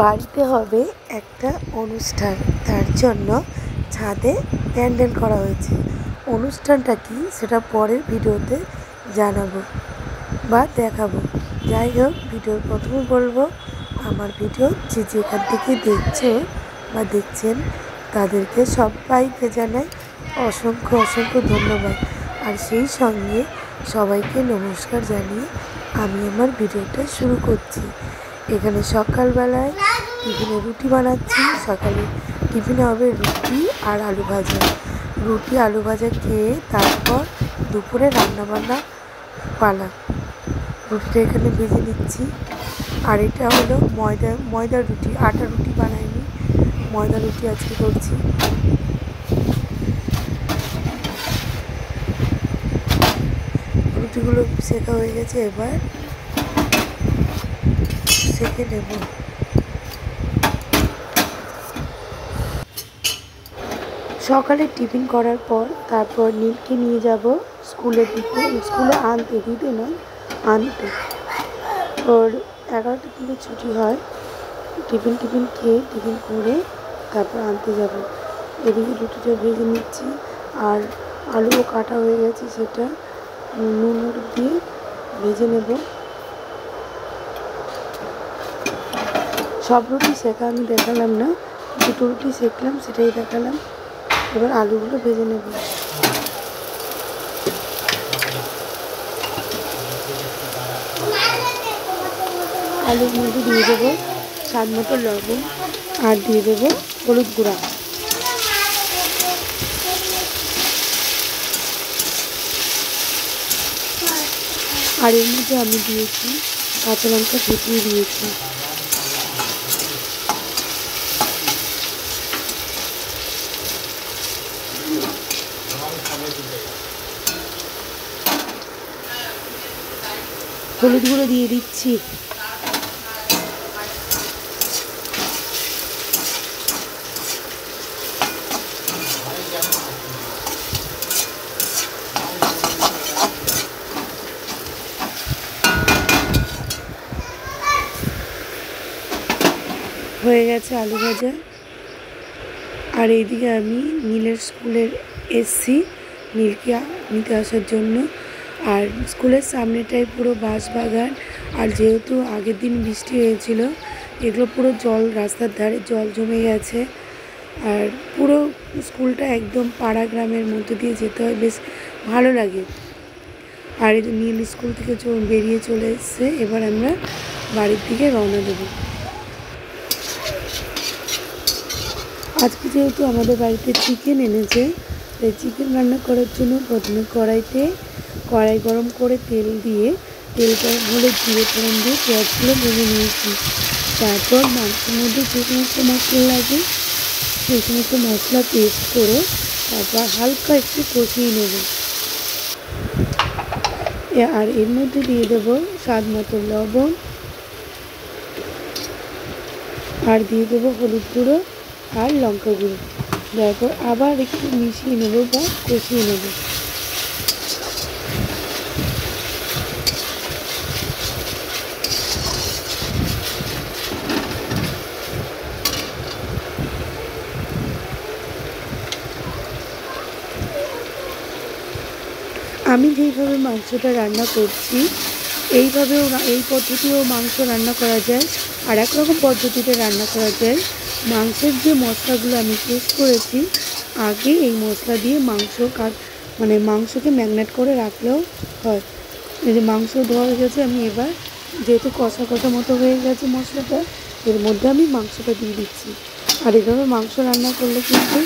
বাড়িতে হবে একটা অনুষ্ঠান, তার জন্য ছাদে প্যান্ডেল করা হয়েছে। অনুষ্ঠানটা কি সেটা পরের ভিডিওতে জানাবো বা দেখাবো। যাই হোক, ভিডিওর প্রথমে বলবো আমার ভিডিও যে যেখান থেকে দেখছো বা দেখছেন তাদেরকে সবাইকে জানাই অসংখ্য অসংখ্য ধন্যবাদ। আর সেই সঙ্গে সবাইকে নমস্কার জানিয়ে আমি আমার ভিডিওটা শুরু করছি। এখানে সকালবেলায় টিফিনে রুটি বানাচ্ছি। সকালে টিফিনে হবে রুটি আর আলু ভাজা। রুটি আলু ভাজা খেয়ে তারপর দুপুরে রান্নাবান্না পালা। রুটিটা এখানে ভেজে নিচ্ছি। আর এটা হলো ময়দার রুটি, আটা রুটি বানাইনি, ময়দা রুটি আজকে করছি। রুটিগুলো সেঁকা হয়ে গেছে, এবার সেঁকে নেব। সকালে টিফিন করার পর তারপর নীলকে নিয়ে যাব স্কুলে দিতে নয় আনতে। ওর 11টার দিকে ছুটি হয়। টিফিন খেয়ে টিফিন করে তারপর আনতে যাব। এদিকে রুটিটা ভেজে নিচ্ছি আর আলুও কাটা হয়ে গেছে, সেটা নুন হলুদ দিয়ে ভেজে নেব। সব রুটি সেঁকা আমি দেখালাম না, দুটো রুটি সেঁকলাম সেটাই দেখালাম। এবার আলুগুলো ভেজে নেব। আলুর মধ্যে দিয়ে দেবো স্বাদ মতো লবণ আর দিয়ে দেবো হলুদ গুঁড়া। আর এর মধ্যে আমি দিয়েছি কাঁচা লঙ্কা কুচিয়ে দিয়েছি। হলুদ গুঁড়ো দিয়ে দিচ্ছি। হয়ে গেছে আলু ভাজা। আর এইদিকে আমি নীলের স্কুলের এসছি নীলকে নিতে আসার জন্য। আর স্কুলের সামনেটাই পুরো বাঁশবাগান। আর যেহেতু আগের দিন বৃষ্টি হয়েছিল, এগুলো পুরো জল, রাস্তার ধারে জল জমে গেছে। আর পুরো স্কুলটা একদম পাড়া গ্রামের মধ্যে দিয়ে যেতে হয়, বেশ ভালো লাগে। আর এই নীল স্কুল থেকে বেরিয়ে চলে এসছে। এবার আমরা বাড়ির দিকে রওনা দেবো। আজকে যেহেতু আমাদের বাড়িতে চিকেন এনেছে, তাই চিকেন রান্না করার জন্য প্রথমে কড়াই গরম করে তেল গরম হলে জিরে ফোড়ন দিয়ে পেঁয়াজগুলো ভেজে নিয়েছি। তারপর মাংসের মধ্যে যে সমস্ত মশলা লাগে সেই সমস্ত মশলা পেস্ট করে তারপর হালকা একটু কষিয়ে নেব। আর এর মধ্যে দিয়ে দেবো স্বাদ মতো লবণ আর দিয়ে দেবো হলুদ গুঁড়ো আর লঙ্কা গুঁড়ো। তারপর আবার একটু মিশিয়ে নেব বা কষিয়ে নেব। আমি যেইভাবে মাংসটা রান্না করছি এই পদ্ধতিও মাংস রান্না করা যায়। আর একরকম পদ্ধতিতে রান্না করা যায়। মাংসের যে মশলাগুলো আমি পেস্ট করেছি, আগে এই মশলা দিয়ে মাংসকে ম্যারিনেট করে রাখলেও হয়। এই যে মাংস ধোয়া হয়ে গেছে, আমি এবার যেহেতু কষা মতো হয়ে গেছে মশলাটা, এর মধ্যে আমি মাংসটা দিয়ে দিচ্ছি। আর এভাবে মাংস রান্না করলে কিন্তু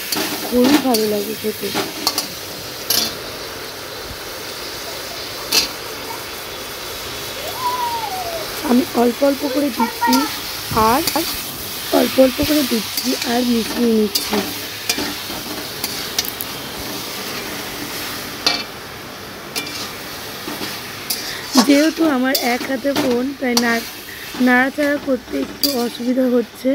খুবই ভালো লাগে খেতে। আমি অল্প অল্প করে দিচ্ছি আর মিশিয়ে নিচ্ছি। যেহেতু আমার এক হাতে ফোন, তাই নাড়াচাড়া করতে একটু অসুবিধা হচ্ছে।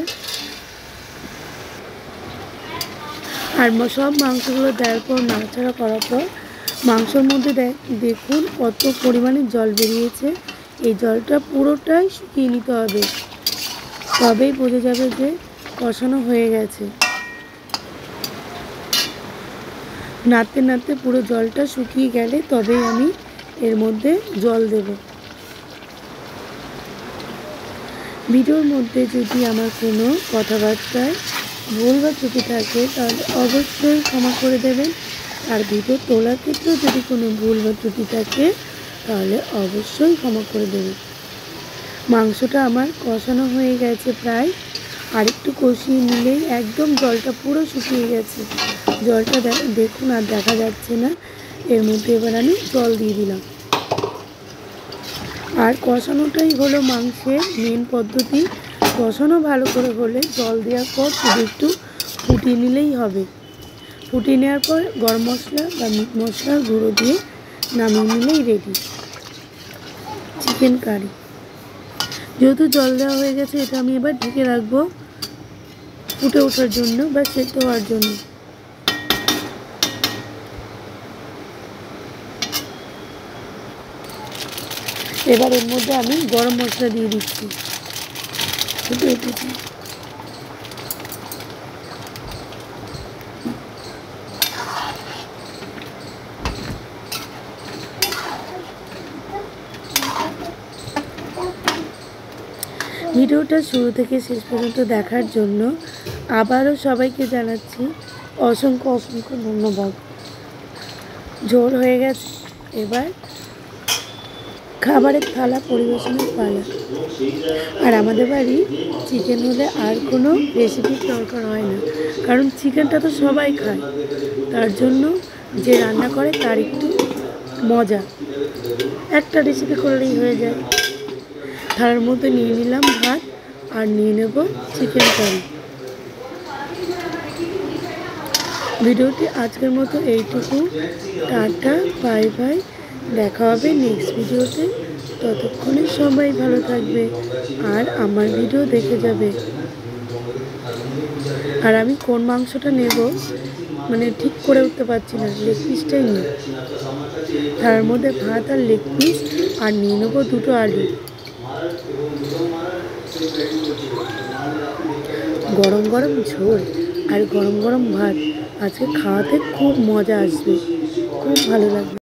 আর সব মাংসগুলো দেওয়ার পর নাড়াচাড়া করার পর মাংসের মধ্যে দেখুন কত পরিমাণে জল বেরিয়েছে। এই জলটা পুরোটাই শুকিয়ে নিতে হবে। তবেই বোঝা যাবে যে কষানো হয়ে গেছে। নাড়তে নাড়তে পুরো জলটা শুকিয়ে গেলে তবেই আমি এর মধ্যে জল দেব। ভিডিওর মধ্যে যদি আমার কোনো কথাবার্তায় ভুল বা ত্রুটি থাকে তাহলে অবশ্যই ক্ষমা করে দেবেন। আর ভিডিও তোলার ক্ষেত্রেও যদি কোনো ভুল বা ত্রুটি থাকে তাহলে অবশ্যই ক্ষমা করে দেবেন। মাংসটা আমার কষানো হয়ে গেছে প্রায়, আর একটু কষিয়ে নিলেই একদম জলটা পুরো শুকিয়ে গেছে। জলটা দেখুন আর দেখা যাচ্ছে না। এর মধ্যে এবার আমি জল দিয়ে দিলাম। আর কষানোটাই হলো মাংসের মেন পদ্ধতি। কষানো ভালো করে হলে জল দেওয়ার পর শুধু একটু ফুটিয়ে নিলেই হবে। ফুটিয়ে নেওয়ার পর গরম মশলা বা মিট মশলার গুঁড়ো দিয়ে নামিয়ে নিলেই রেডি চিকেন কারি। যেহেতু জল দেওয়া হয়ে গেছে, এটা আমি এবার ঢেকে রাখবো ফুটে ওঠার জন্য বা সেদ্ধ হওয়ার জন্য। এবার এর মধ্যে আমি গরম মশলা দিয়ে দিচ্ছি। ফুটে উঠেছে। ভিডিওটা শুরু থেকে শেষ পর্যন্ত দেখার জন্য আবারও সবাইকে জানাচ্ছি অসংখ্য অসংখ্য ধন্যবাদ। ঝোল হয়ে গেছে, এবার খাবারের থালা পরিবেশনের পালা। আর আমাদের বাড়ি চিকেন হলে আর কোনো রেসিপির দরকার হয় না, কারণ চিকেনটা তো সবাই খায়। তার জন্য যে রান্না করে তার একটু মজা, একটা রেসিপি করলেই হয়ে যায়। থালার মধ্যে নিয়ে নিলাম ভাত আর নিয়ে নেব চিকেন কারি। ভিডিওটি আজকের মতো এইটুকু। Tata, bye bye. দেখা হবে নেক্সট ভিডিওতে। ততক্ষণে সবাই ভালো থাকবে আর আমার ভিডিও দেখে যাবে। আর আমি কোন মাংসটা নেব মানে ঠিক করে উঠতে পারছি না, লেগ পিসটাই নিই। তার মধ্যে ভাত আর লেগ পিস আর নিয়ে নেবো 2টো আলু। গরম গরম ঝোল আর গরম গরম ভাত, আজকে খাওয়াতে খুব মজা আসবে, খুব ভালো লাগবে।